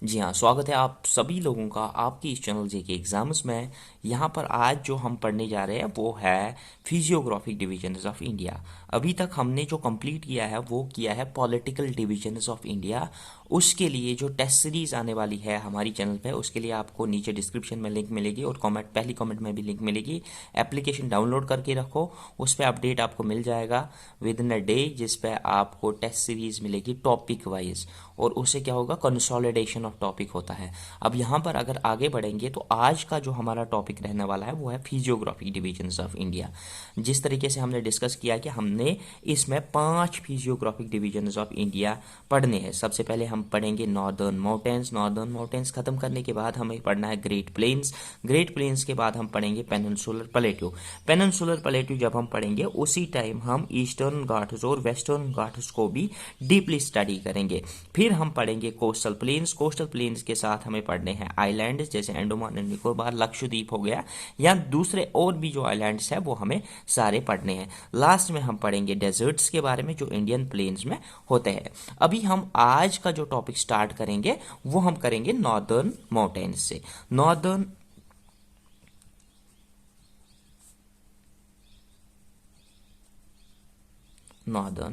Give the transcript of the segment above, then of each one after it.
जी हाँ, स्वागत है आप सभी लोगों का आपकी इस चैनल जेके एग्जाम्स में। यहाँ पर आज जो हम पढ़ने जा रहे हैं वो है फिजियोग्राफिक डिविजन्स ऑफ इंडिया। अभी तक हमने जो कंप्लीट किया है वो किया है पॉलिटिकल डिविजन्स ऑफ इंडिया। उसके लिए जो टेस्ट सीरीज आने वाली है हमारी चैनल पे, उसके लिए आपको नीचे डिस्क्रिप्शन में लिंक मिलेगी और पहली कमेंट में भी लिंक मिलेगी। एप्लीकेशन डाउनलोड करके रखो, उस पर अपडेट आपको मिल जाएगा विद इन अ डे, जिस पे आपको टेस्ट सीरीज मिलेगी टॉपिक वाइज, और उससे क्या होगा, कंसोलिडेशन ऑफ टॉपिक होता है। अब यहाँ पर अगर आगे बढ़ेंगे तो आज का जो हमारा टॉपिक रहने वाला है वो है फिजियोग्राफिक डिविजन्स ऑफ इंडिया। जिस तरीके से हमने डिस्कस किया कि हमने इसमें 5 फिजियोग्राफिक डिविजन्स ऑफ इंडिया पढ़ने हैं। सबसे पहले हम पढ़ेंगे नॉर्दर्न माउंटेन्स। नॉर्दर्न माउंटेन्स खत्म करने के बाद हमें पढ़ना है ग्रेट प्लेन्स। ग्रेट प्लेन्स के बाद हम पढ़ेंगे पेनिनसुलर प्लेट्यू। पेनिनसुलर प्लेट्यू जब हम पढ़ेंगे उसी टाइम हम ईस्टर्न घाट्स और वेस्टर्न घाट्स को भी डीपली स्टडी करेंगे। फिर हम पढ़ेंगे कोस्टल प्लेन्स। कोस्टल प्लेन्स के साथ हमें पढ़ने हैं आइलैंड्स, जैसे अंडमान एंड निकोबार, लक्षद्वीप हो गया, या दूसरे और भी जो आइलैंड्स हैं वो हमें सारे पढ़ने हैं। लास्ट में हम पढ़ेंगे डेजर्ट्स के बारे में जो इंडियन प्लेन्स में होते हैं। अभी हम आज का जो टॉपिक स्टार्ट करेंगे वो हम करेंगे नॉर्दर्न माउंटेन्स से। Northern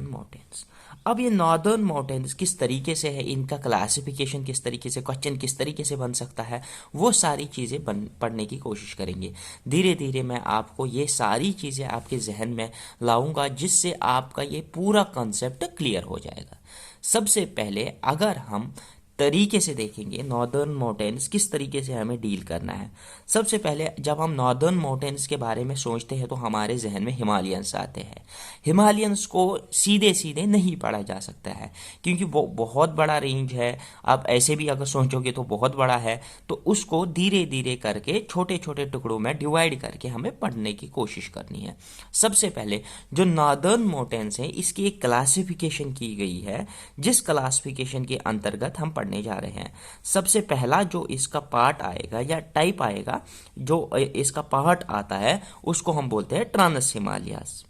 mountains. अब ये नॉर्दर्न माउंटेन्स किस तरीके से है, इनका क्लासिफिकेशन किस तरीके से, क्वेश्चन किस तरीके से बन सकता है, वो सारी चीज़ें पढ़ने की कोशिश करेंगे। धीरे धीरे मैं आपको ये सारी चीज़ें आपके जहन में लाऊंगा, जिससे आपका ये पूरा कॉन्सेप्ट क्लियर हो जाएगा। सबसे पहले अगर हम तरीके से देखेंगे नॉर्दर्न माउंटेन्स किस तरीके से हमें डील करना है। सबसे पहले जब हम नॉर्दर्न माउंटेन्स के बारे में सोचते हैं तो हमारे जहन में हिमालयंस आते हैं। हिमालयंस को सीधे सीधे नहीं पढ़ा जा सकता है क्योंकि वो बहुत बड़ा रेंज है। आप ऐसे भी अगर सोचोगे तो बहुत बड़ा है, तो उसको धीरे धीरे करके छोटे छोटे टुकड़ों में डिवाइड करके हमें पढ़ने की कोशिश करनी है। सबसे पहले जो नॉर्दर्न माउंटेन्स हैं इसकी एक क्लासिफिकेशन की गई है, जिस क्लासिफिकेशन के अंतर्गत हम पढ़ने जा रहे हैं। सबसे पहला जो इसका पार्ट आएगा या टाइप आएगा, जो इसका पार्ट आता है, उसको हम बोलते हैं ट्रांस हिमालयास।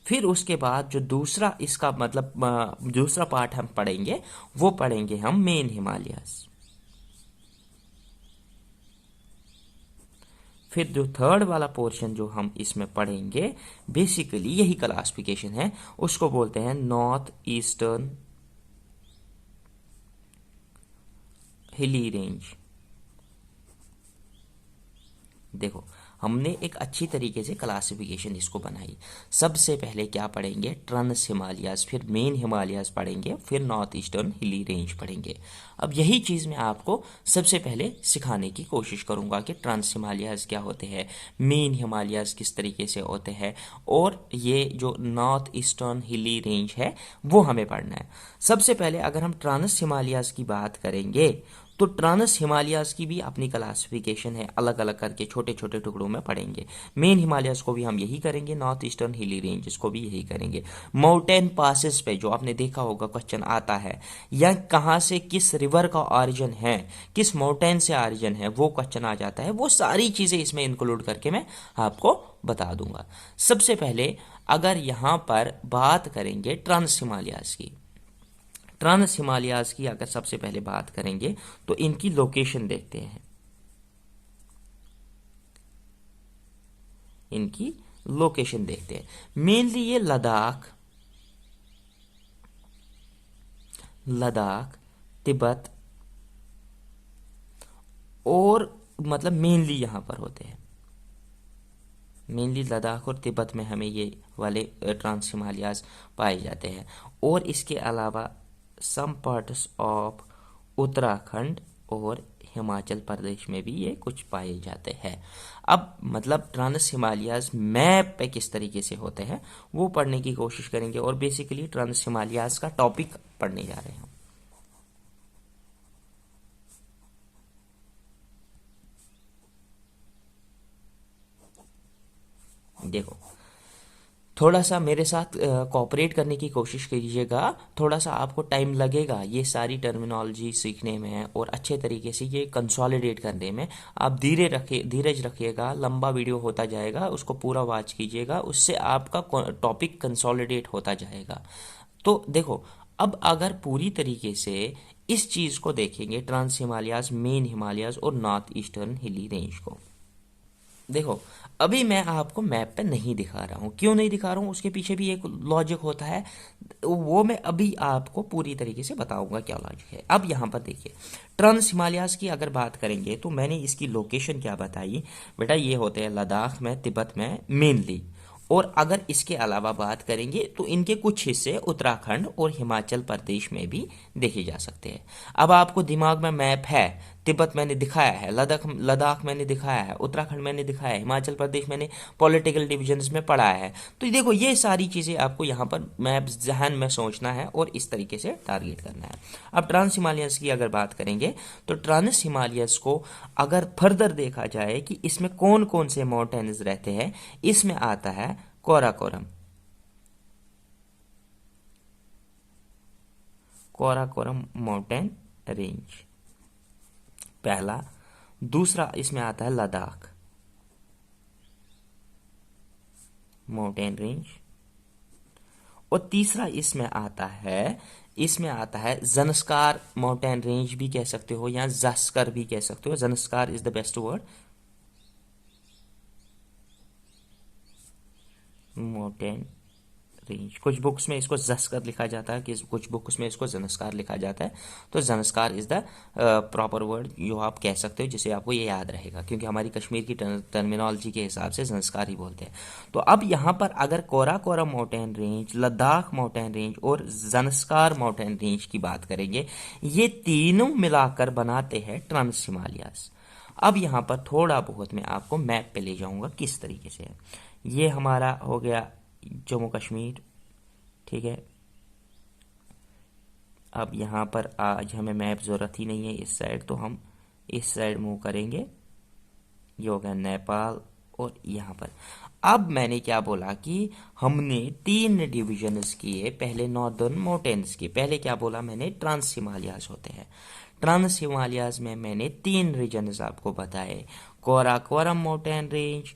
फिर उसके बाद जो दूसरा इसका मतलब दूसरा पार्ट हम पढ़ेंगे वो पढ़ेंगे हम मेन हिमालयास। फिर जो थर्ड वाला पोर्शन जो हम इसमें पढ़ेंगे, बेसिकली यही क्लासिफिकेशन है, उसको बोलते हैं नॉर्थ ईस्टर्न हिली रेंज। देखो, हमने एक अच्छी तरीके से क्लासिफिकेशन इसको बनाई। सबसे पहले क्या पढ़ेंगे, ट्रांस हिमालयास, फिर मेन हिमालयास पढ़ेंगे, फिर नॉर्थ ईस्टर्न हिली रेंज पढ़ेंगे। अब यही चीज़ मैं आपको सबसे पहले सिखाने की कोशिश करूंगा कि ट्रांस हिमालयास क्या होते हैं, मेन हिमालयास किस तरीके से होते हैं, और ये जो नॉर्थ ईस्टर्न हिली रेंज है वो हमें पढ़ना है। सबसे पहले अगर हम ट्रांस हिमालयास की बात करेंगे तो ट्रांस हिमालयास की भी अपनी क्लासिफिकेशन है, अलग अलग करके छोटे छोटे टुकड़ों में पढ़ेंगे। मेन हिमालयास को भी हम यही करेंगे, नॉर्थ ईस्टर्न हिली रेंज को भी यही करेंगे। माउंटेन पासेस पे जो आपने देखा होगा क्वेश्चन आता है, या कहाँ से किस रिवर का ऑरिजिन है, किस माउंटेन से ऑरिजिन है, वो क्वेश्चन आ जाता है। वो सारी चीज़ें इसमें इंक्लूड करके मैं आपको बता दूंगा। सबसे पहले अगर यहाँ पर बात करेंगे ट्रांस हिमालयास की, ट्रांस हिमालयाज की अगर सबसे पहले बात करेंगे तो इनकी लोकेशन देखते हैं। इनकी लोकेशन देखते हैं, मेनली ये लद्दाख, लद्दाख, तिब्बत, और मतलब मेनली यहां पर होते हैं। मेनली लद्दाख और तिब्बत में हमें ये वाले ट्रांस हिमालयाज पाए जाते हैं। और इसके अलावा सम पार्ट्स ऑफ उत्तराखंड और हिमाचल प्रदेश में भी ये कुछ पाए जाते हैं। अब मतलब ट्रांस हिमालयाज मैप पे किस तरीके से होते हैं वो पढ़ने की कोशिश करेंगे, और बेसिकली ट्रांस हिमालयाज का टॉपिक पढ़ने जा रहे हैं। देखो, थोड़ा सा मेरे साथ कोऑपरेट करने की कोशिश कीजिएगा, थोड़ा सा आपको टाइम लगेगा ये सारी टर्मिनोलॉजी सीखने में और अच्छे तरीके से ये कंसोलिडेट करने में। आप धीरज रखिएगा, लंबा वीडियो होता जाएगा, उसको पूरा वॉच कीजिएगा, उससे आपका टॉपिक कंसोलिडेट होता जाएगा। तो देखो, अब अगर पूरी तरीके से इस चीज़ को देखेंगे, ट्रांस हिमालयाज, मेन हिमालयाज और नॉर्थ ईस्टर्न हिली रेंज को, देखो अभी मैं आपको मैप पे नहीं दिखा रहा हूँ। क्यों नहीं दिखा रहा हूँ, उसके पीछे भी एक लॉजिक होता है, वो मैं अभी आपको पूरी तरीके से बताऊंगा क्या लॉजिक है। अब यहाँ पर देखिए, ट्रांस हिमालयाज की अगर बात करेंगे तो मैंने इसकी लोकेशन क्या बताई बेटा, ये होते हैं लद्दाख में, तिब्बत में मेनली। और अगर इसके अलावा बात करेंगे तो इनके कुछ हिस्से उत्तराखंड और हिमाचल प्रदेश में भी देखे जा सकते हैं। अब आपको दिमाग में मैप है, तिब्बत मैंने दिखाया है, लद्दाख लद्दाख मैंने दिखाया है, उत्तराखंड मैंने दिखाया है, हिमाचल प्रदेश मैंने पॉलिटिकल डिविजन्स में पढ़ा है। तो देखो ये सारी चीज़ें आपको यहाँ पर मैप जहन में सोचना है और इस तरीके से टारगेट करना है। अब ट्रांस हिमालयस की अगर बात करेंगे तो ट्रांस हिमालयस को अगर फर्दर देखा जाए कि इसमें कौन कौन से माउंटेन्स रहते हैं, इसमें आता है कोराकोरम, कोराकोरम माउंटेन रेंज पहला। दूसरा इसमें आता है लद्दाख माउंटेन रेंज। और तीसरा इसमें आता है ज़नस्कार माउंटेन रेंज भी कह सकते हो या जस्कर भी कह सकते हो, Zanskar is the best word, mountain range. कुछ बुक्स में इसको जस्कर लिखा जाता है, कि कुछ बुक्स में इसको ज़नस्कार लिखा जाता है। तो ज़नस्कार इज द प्रॉपर वर्ड जो आप कह सकते हो, जिसे आपको ये याद रहेगा, क्योंकि हमारी कश्मीर की टर्मिनोलॉजी के हिसाब से ज़नस्कार ही बोलते हैं। तो अब यहाँ पर अगर Karakoram mountain range, Ladakh mountain range और ज़नस्कार माउंटेन रेंज की बात करेंगे, ये तीनों मिलाकर बनाते हैं ट्रांस हिमालयाज। अब यहाँ पर थोड़ा बहुत मैं आपको मैप पे ले जाऊंगा किस तरीके से है। ये हमारा हो गया जम्मू कश्मीर, ठीक है। अब यहाँ पर आज हमें मैप ज़रूरत ही नहीं है इस साइड, तो हम इस साइड मूव करेंगे। ये हो गया नेपाल। और यहाँ पर अब मैंने क्या बोला कि हमने 3 डिविजन्स किए, पहले नॉर्दर्न माउंटेन्स की, पहले क्या बोला मैंने, ट्रांस हिमालयाज होते हैं। ट्रांस हिमालयाज में मैंने 3 रीजन्स आपको बताए, कोराकोरम माउंटेन रेंज,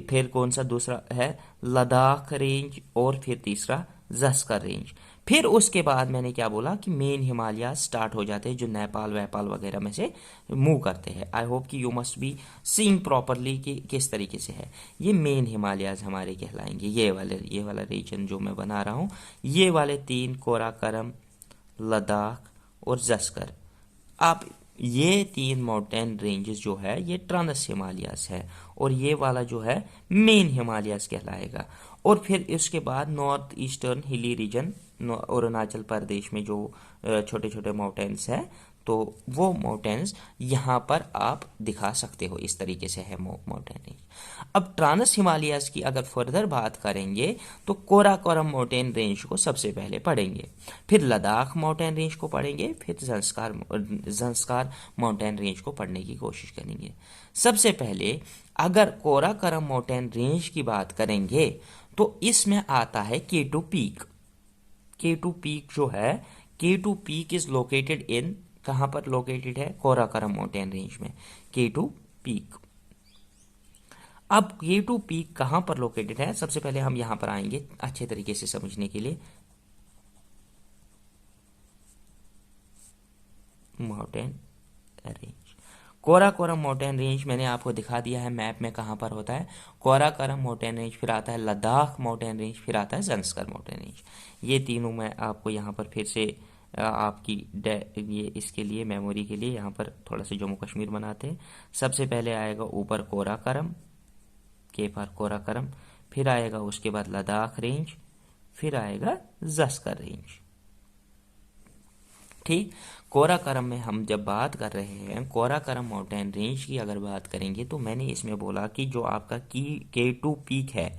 फिर कौन सा दूसरा है लद्दाख रेंज, और फिर तीसरा ज़स्कर रेंज। फिर उसके बाद मैंने क्या बोला कि मेन हिमालय स्टार्ट हो जाते हैं, जो नेपाल वेपाल वगैरह में से मूव करते हैं। आई होप कि you must be seeing properly कि किस तरीके से है। ये मेन हिमालयाज हमारे कहलाएंगे, ये वाला रीजन जो मैं बना रहा हूँ, ये वाले 3 कोराकोरम, लद्दाख और ज़स्कर। आप ये 3 माउंटेन रेंजेस जो है ये ट्रांस हिमालयास है, और ये वाला जो है मेन हिमालयास कहलाएगा। और फिर इसके बाद north eastern hilly region, Arunachal Pradesh में जो छोटे छोटे माउंटेन्स है, तो वो माउंटेन्स यहाँ पर आप दिखा सकते हो, इस तरीके से है माउंटेन रेंज। अब ट्रांस हिमालयास की अगर फर्दर बात करेंगे तो कोराकोरम माउंटेन रेंज को सबसे पहले पढ़ेंगे, फिर लद्दाख माउंटेन रेंज को पढ़ेंगे, फिर ज़ंस्कार माउंटेन रेंज को पढ़ने की कोशिश करेंगे। सबसे पहले अगर कोराकोरम माउंटेन रेंज की बात करेंगे तो इसमें आता है K2 पीक। K2 पीक जो है, K2 पीक इज लोकेटेड इन, कहां पर लोकेटेड है, कोराकोरम माउंटेन रेंज में K2 पीक। अब K2 पीक कहां पर लोकेटेड है, सबसे पहले हम यहां पर आएंगे अच्छे तरीके से समझने के लिए। माउंटेन रेंज, कोराकोरम माउंटेन रेंज मैंने आपको दिखा दिया है मैप में कहां पर होता है। कोराकोरम माउंटेन रेंज, फिर आता है लद्दाख माउंटेन रेंज, फिर आता है ज़ंस्कर माउंटेन रेंज। ये तीनों मैं आपको यहाँ पर फिर से आपकी ये इसके लिए मेमोरी के लिए यहाँ पर थोड़ा सा जम्मू कश्मीर बनाते हैं। सबसे पहले आएगा ऊपर कोराकोरम, के पर कोराकोरम, फिर आएगा उसके बाद लद्दाख रेंज, फिर आएगा ज़स्कर रेंज। ठीक, कोराकोरम में हम जब बात कर रहे हैं कोराकोरम माउंटेन रेंज की अगर बात करेंगे तो मैंने इसमें बोला कि जो आपका K2 पीक है,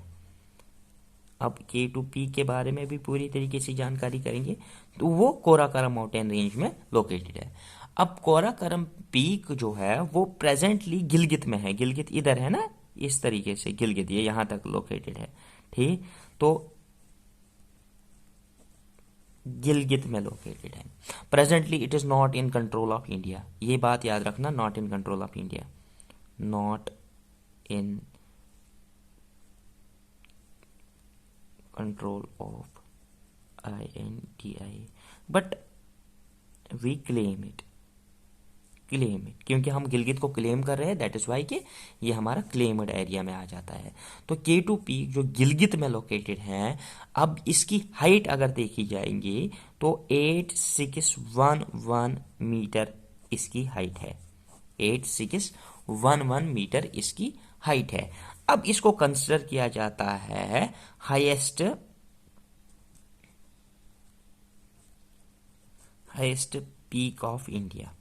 अब K2 पीक के बारे में भी पूरी तरीके से जानकारी करेंगे, तो वो कोराकोरम माउंटेन रेंज में लोकेटेड है। अब कोराकोरम पीक जो है वो प्रेजेंटली गिलगित में है, गिलगित इधर है ना, इस तरीके से गिलगित ये यहाँ तक लोकेटेड है। ठीक। तो गिलगित में लोकेटेड है। Presently it is not in control of India, ये बात याद रखना, not in control of India, not in control of INDIA, but we claim it, क्योंकि हम गिलगित को क्लेम कर रहे हैं, दैट इज वाई कि ये हमारा क्लेम्ड एरिया में आ जाता है। तो K2 पीक जो गिलगित में लोकेटेड है, अब इसकी हाइट अगर देखी जाएंगी तो 8611 मीटर इसकी हाइट है, 8611 मीटर इसकी हाइट है। अब इसको कंसिडर किया जाता है highest peak of India.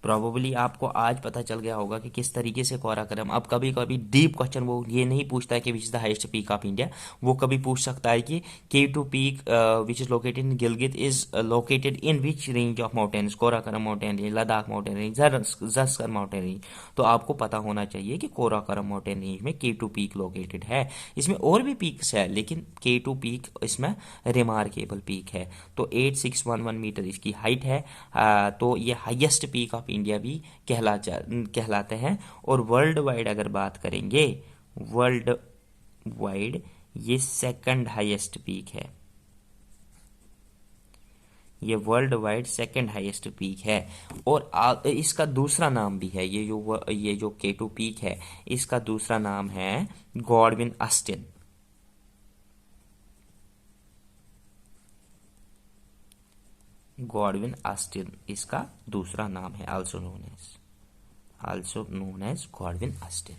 Probably आपको आज पता चल गया होगा कि किस तरीके से कोराकरम, अब कभी कभी डीप क्वेश्चन वो ये नहीं पूछता है कि which is the highest peak of India, वो कभी पूछ सकता है कि K2 peak which is located in Gilgit is located in which range of mountains, Karakoram mountain range, Ladakh mountain range, Zaskar mountain range. तो आपको पता होना चाहिए कि कोराकरम माउंटेन रेंज में K2 पीक लोकेटेड है। इसमें और भी पीक्स है लेकिन K2 पीक इसमें रिमार्केबल पीक है। तो 8611 मीटर इसकी हाइट है। तो ये हाईएस्ट पीक ऑफ इंडिया भी कहलाते हैं। और वर्ल्ड वाइड अगर बात करेंगे, वर्ल्ड वाइड ये सेकंड हाईएस्ट पीक है, ये world wide second highest peak है। और इसका दूसरा नाम भी है, ये जो K2 पीक है इसका दूसरा नाम है गॉडविन ऑस्टिन। गॉडविन ऑस्टिन इसका दूसरा नाम है, also known as Godwin Austen.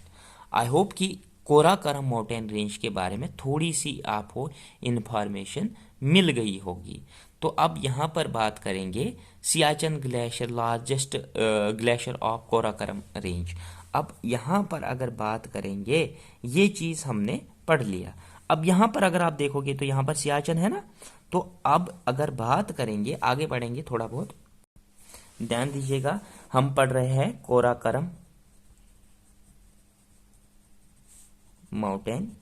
I hope कि कोराकरम माउंटेन रेंज के बारे में थोड़ी सी आपको इंफॉर्मेशन मिल गई होगी। तो अब यहाँ पर बात करेंगे Siachen glacier, largest glacier of Karakoram range. अब यहाँ पर अगर बात करेंगे, ये चीज हमने पढ़ लिया। अब यहाँ पर अगर आप देखोगे तो यहाँ पर सियाचन है ना, तो अब अगर बात करेंगे, आगे बढ़ेंगे, थोड़ा बहुत ध्यान दीजिएगा। हम पढ़ रहे हैं कोराकरम माउंटेन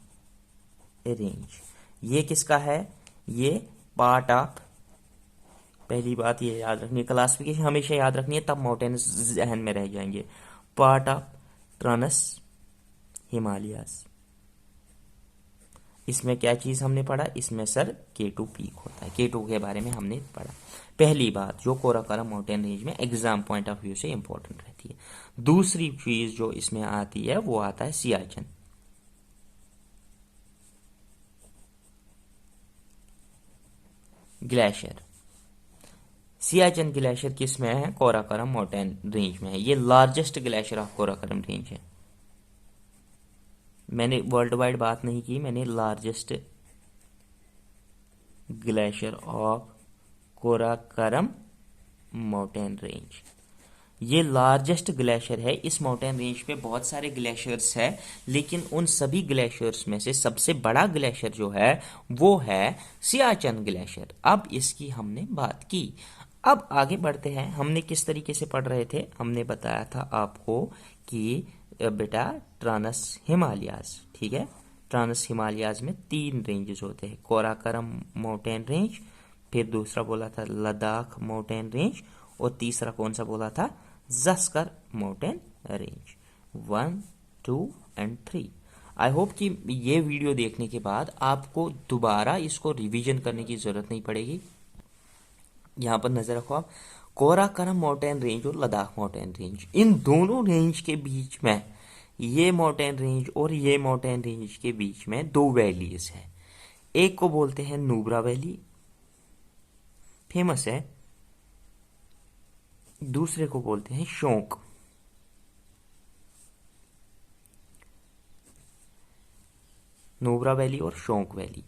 रेंज। ये किसका है? ये पार्ट ऑफ, पहली बात ये याद रखनी है, क्लासिफिकेशन हमेशा याद रखनी है, तब माउंटेन जहन में रह जाएंगे। Part of trans Himalayas. इसमें क्या चीज हमने पढ़ा? इसमें सर K2 पीक होता है, K2 के बारे में हमने पढ़ा। पहली बात जो कोराकरम माउंटेन रेंज में एग्जाम पॉइंट ऑफ व्यू से इंपॉर्टेंट रहती है। दूसरी चीज जो इसमें आती है वो आता है सियाचन ग्लेशियर। सियाचन ग्लेशियर किस में है? कोराकरम माउंटेन रेंज में है। ये largest glacier of Karakoram range है। मैंने वर्ल्ड वाइड बात नहीं की, मैंने largest glacier of Karakoram mountain range, ये लार्जेस्ट ग्लेशियर है। इस माउंटेन रेंज पे बहुत सारे ग्लेशियर्स है, लेकिन उन सभी ग्लेशियर्स में से सबसे बड़ा ग्लेशियर जो है वो है सियाचन ग्लेशियर। अब इसकी हमने बात की। अब आगे बढ़ते हैं। हमने किस तरीके से पढ़ रहे थे? हमने बताया था आपको कि बेटा ट्रांस हिमालयाज, ठीक है, ट्रांस हिमालयाज में 3 रेंजेस होते हैं, कोराकरम माउंटेन रेंज, फिर दूसरा बोला था लद्दाख माउंटेन रेंज, और तीसरा कौन सा बोला था? Zaskar mountain range. 1, 2 and 3। I hope कि ये वीडियो देखने के बाद आपको दोबारा इसको रिवीजन करने की जरूरत नहीं पड़ेगी। यहां पर नजर रखो आप, कोराकरम माउंटेन रेंज और लद्दाख माउंटेन रेंज, इन दोनों रेंज के बीच में, ये माउंटेन रेंज और ये माउंटेन रेंज के बीच में 2 वैलीज है। एक को बोलते हैं नुब्रा वैली, फेमस है, दूसरे को बोलते हैं शोंक। नुब्रा वैली और शोंक वैली,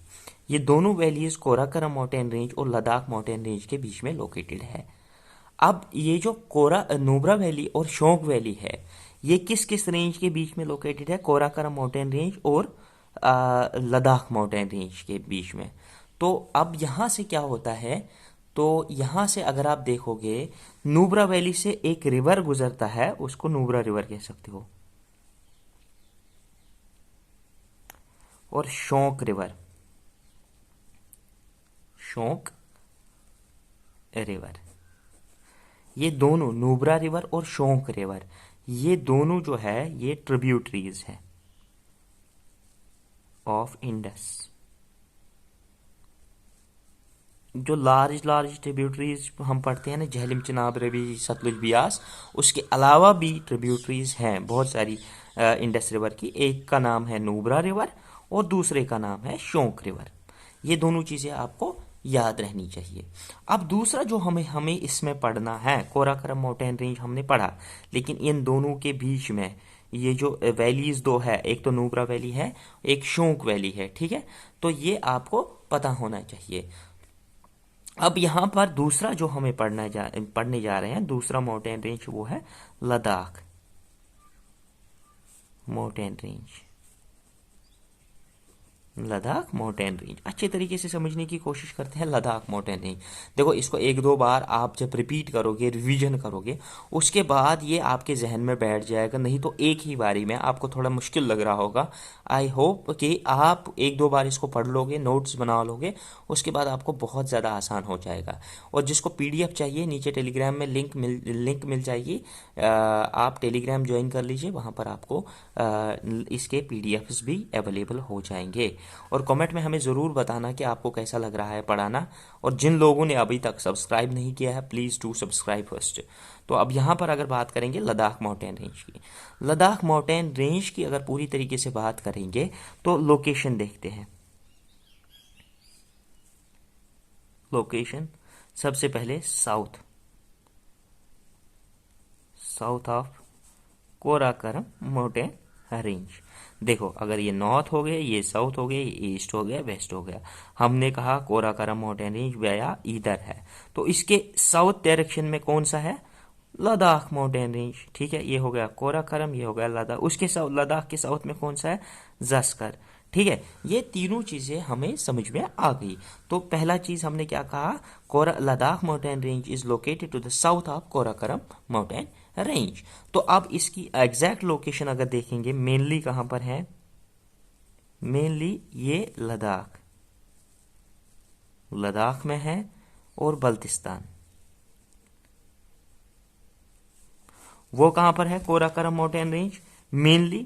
ये दोनों वैलीज कोराकरम माउंटेन रेंज और लद्दाख माउंटेन रेंज के बीच में लोकेटेड है। अब ये जो नुब्रा वैली और शोंक वैली है, ये किस किस रेंज के बीच में लोकेटेड है? कोराकरम माउंटेन रेंज और लद्दाख माउंटेन रेंज के बीच में। तो अब यहां से क्या होता है? तो यहां से अगर आप देखोगे, नुब्रा वैली से एक रिवर गुजरता है, उसको नुब्रा रिवर कह सकते हो। और शोंक रिवर, शोंक रिवर, ये दोनों नुब्रा रिवर और शोंक रिवर, ये दोनों जो है ये ट्रिब्यूटरीज हैं ऑफ इंडस। जो लार्ज लार्ज ट्रिब्यूटरीज हम पढ़ते हैं ना, झेलम, चिनाब, रवि, सतलुज, बियास, उसके अलावा भी ट्रिब्यूटरीज हैं बहुत सारी इंडस रिवर की। एक का नाम है नुब्रा रिवर और दूसरे का नाम है शोंक रिवर। ये दोनों चीज़ें आपको याद रहनी चाहिए। अब दूसरा जो हमें हमें इसमें पढ़ना है, कोराकरम माउंटेन रेंज हमने पढ़ा, लेकिन इन दोनों के बीच में ये जो वैलीज दो है, एक तो नुब्रा वैली है, एक शोंक वैली है, ठीक है, तो ये आपको पता होना चाहिए। अब यहाँ पर दूसरा जो हमें पढ़ने जा रहे हैं, दूसरा माउंटेन रेंज, वो है Ladakh mountain range. Ladakh mountain range अच्छे तरीके से समझने की कोशिश करते हैं। लद्दाख माउंटेन रेंज, देखो इसको एक दो बार आप जब रिपीट करोगे, रिवीजन करोगे, उसके बाद ये आपके जहन में बैठ जाएगा। नहीं तो एक ही बारी में आपको थोड़ा मुश्किल लग रहा होगा। आई होप कि आप एक दो बार इसको पढ़ लोगे, नोट्स बना लोगे, उसके बाद आपको बहुत ज़्यादा आसान हो जाएगा। और जिसको पीडीएफ चाहिए, नीचे टेलीग्राम में लिंक मिल जाएगी, आप टेलीग्राम ज्वाइन कर लीजिए, वहाँ पर आपको इसके पीडीएफ्स भी अवेलेबल हो जाएंगे। और कमेंट में हमें ज़रूर बताना कि आपको कैसा लग रहा है पढ़ाना। और जिन लोगों ने अभी तक सब्सक्राइब नहीं किया है, प्लीज़ डू सब्सक्राइब फर्स्ट। तो अब यहाँ पर अगर बात करेंगे लद्दाख माउंटेन रेंज की, लद्दाख माउंटेन रेंज की अगर पूरी तरीके से बात करेंगे तो लोकेशन देखते हैं। लोकेशन सबसे पहले south, south of Karakoram mountain range. देखो अगर ये नॉर्थ हो गया, ये साउथ हो गया, ये ईस्ट हो गया, वेस्ट हो गया। हमने कहा कोराकरम माउंटेन रेंज व्याया इधर है, तो इसके साउथ डायरेक्शन में कौन सा है? लद्दाख माउंटेन रेंज, ठीक है। ये हो गया कोराकरम, ये हो गया लद्दाख। उसके साउथ, लद्दाख के साउथ में कौन सा है? जस्कर, ठीक है। ये तीनों चीजें हमें समझ में आ गई। तो पहला चीज हमने क्या कहा? Ladakh mountain range is located to the south of Karakoram mountain range. तो अब इसकी एग्जैक्ट लोकेशन अगर देखेंगे, मेनली कहां पर है? मेनली ये लद्दाख, लद्दाख में है, और बल्तिस्तान वो कहां पर है? कोराकरम माउंटेन रेंज मेनली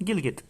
गिलगित।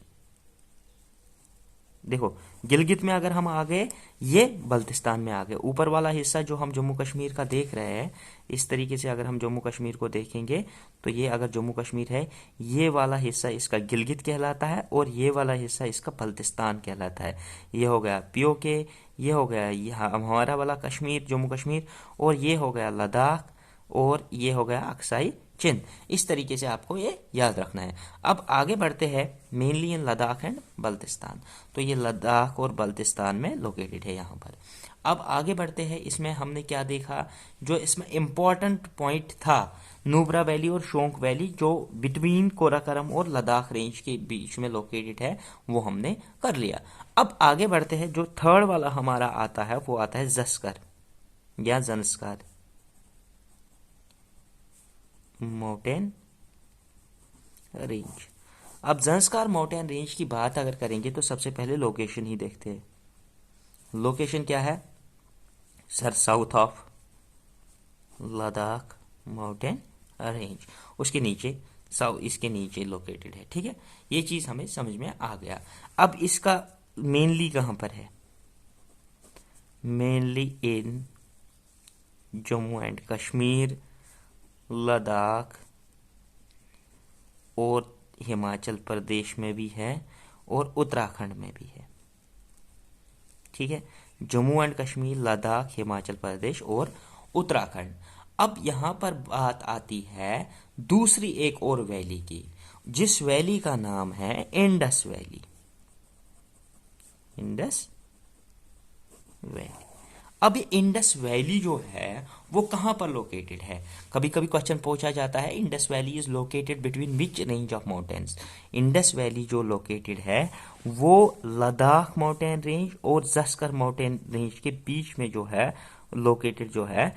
देखो गिलगित में अगर हम आ गए, ये बल्तिस्तान में आ गए। ऊपर वाला हिस्सा जो हम जम्मू कश्मीर का देख रहे हैं, इस तरीके से अगर हम जम्मू कश्मीर को देखेंगे तो ये अगर जम्मू कश्मीर है, ये वाला हिस्सा इसका गिलगित कहलाता है, और ये वाला हिस्सा इसका बल्तिस्तान कहलाता है। ये हो गया पीओके, ये हो गया हमारा वाला कश्मीर, जम्मू कश्मीर, और ये हो गया लद्दाख, और ये हो गया अक्साई चिन। इस तरीके से आपको ये याद रखना है। अब आगे बढ़ते हैं, mainly in Ladakh and Baltistan. तो ये लद्दाख और बल्तिस्तान में लोकेटेड है यहाँ पर। अब आगे बढ़ते हैं, इसमें हमने क्या देखा? जो इसमें इंपॉर्टेंट पॉइंट था, नुब्रा वैली और शोंक वैली जो बिटवीन कोराकरम और लद्दाख रेंज के बीच में लोकेटेड है, वो हमने कर लिया। अब आगे बढ़ते हैं, जो थर्ड वाला हमारा आता है वो आता है जस्कर या जंस्कार माउंटेन रेंज। अब जंस्कार माउंटेन रेंज की बात अगर करेंगे तो सबसे पहले लोकेशन ही देखते हैं। लोकेशन क्या है sir? South of Ladakh mountain range, उसके नीचे इसके नीचे लोकेटेड है, ठीक है। ये चीज हमें समझ में आ गया। अब इसका मेनली कहां पर है? Mainly in Jammu and Kashmir, Ladakh और हिमाचल प्रदेश में भी है, और उत्तराखंड में भी है, ठीक है। जम्मू एंड कश्मीर, लद्दाख, हिमाचल प्रदेश और उत्तराखंड। अब यहां पर बात आती है दूसरी एक और वैली की, जिस वैली का नाम है इंडस वैली। Indus valley. अब ये इंडस वैली जो है वो कहां पर लोकेटेड है? कभी कभी क्वेश्चन पूछा जाता है, Indus valley is located between which range of mountains? Indus valley जो लोकेटेड है वो लद्दाख माउंटेन रेंज और जस्कर माउंटेन रेंज के बीच में जो है लोकेटेड जो है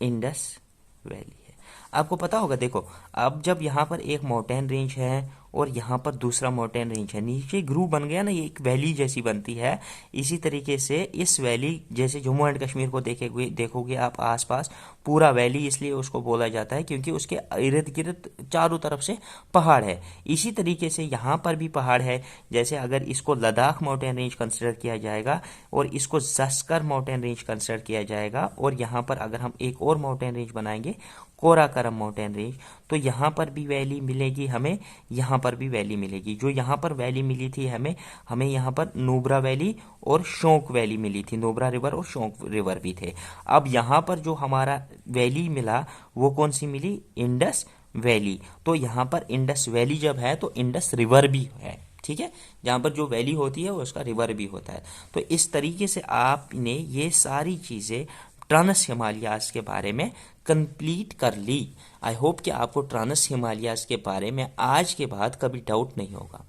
इंडस वैली है। आपको पता होगा, देखो अब जब यहाँ पर एक माउंटेन रेंज है और यहाँ पर दूसरा माउंटेन रेंज है। नीचे ग्रुव बन गया ना, ये एक वैली जैसी बनती है। इसी तरीके से इस वैली, जैसे जम्मू एंड कश्मीर को देखोगे आप आसपास पूरा वैली, इसलिए उसको बोला जाता है क्योंकि उसके इर्द गिर्द चारों तरफ से पहाड़ है। इसी तरीके से यहाँ पर भी पहाड़ है। जैसे अगर इसको लद्दाख माउंटेन रेंज कंसिडर किया जाएगा और इसको जस्कर माउंटेन रेंज कंसिडर किया जाएगा, और यहाँ पर अगर हम एक और माउंटेन रेंज बनाएंगे कोराकरम माउंटेन रेंज, तो यहाँ पर भी वैली मिलेगी हमें, यहाँ पर भी वैली मिलेगी। जो यहाँ पर वैली मिली थी हमें हमें यहाँ पर नुब्रा वैली और शोंक वैली मिली थी, नुब्रा रिवर और शोंक रिवर भी थे। अब यहाँ पर जो हमारा वैली मिला वो कौन सी मिली, इंडस वैली। तो यहाँ पर इंडस वैली जब है तो इंडस रिवर भी है, ठीक है। जहाँ पर जो वैली होती है वो उसका रिवर भी होता है। तो इस तरीके से आपने ये सारी चीज़ें ट्रांस हिमालयाज के बारे में कंप्लीट कर ली। आई होप कि आपको ट्रांस हिमालयाज के बारे में आज के बाद कभी डाउट नहीं होगा।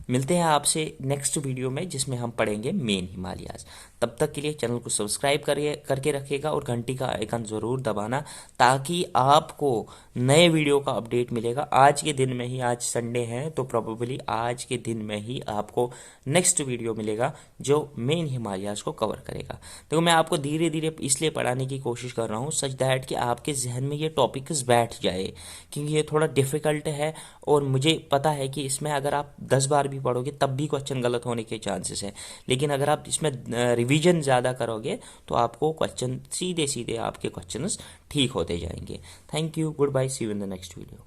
मिलते हैं आपसे नेक्स्ट वीडियो में जिसमें हम पढ़ेंगे मेन हिमालयाज। तब तक के लिए चैनल को सब्सक्राइब करके रखिएगा और घंटी का आइकन ज़रूर दबाना, ताकि आपको नए वीडियो का अपडेट मिलेगा। आज के दिन में ही, आज संडे है तो प्रोबेबली आज के दिन में ही आपको नेक्स्ट वीडियो मिलेगा जो मेन हिमालयाज को कवर करेगा। देखो, मैं आपको धीरे धीरे इसलिए पढ़ाने की कोशिश कर रहा हूँ सच दैट कि आपके जहन में ये टॉपिक्स बैठ जाए, क्योंकि ये थोड़ा डिफिकल्ट है और मुझे पता है कि इसमें अगर आप 10 बार भी पढ़ोगे तब भी क्वेश्चन गलत होने के चांसेस है। लेकिन अगर आप इसमें रिवीजन ज़्यादा करोगे तो आपको क्वेश्चन सीधे सीधे आपके क्वेश्चंस ठीक होते जाएंगे। Thank you, good bye, see you in the next video.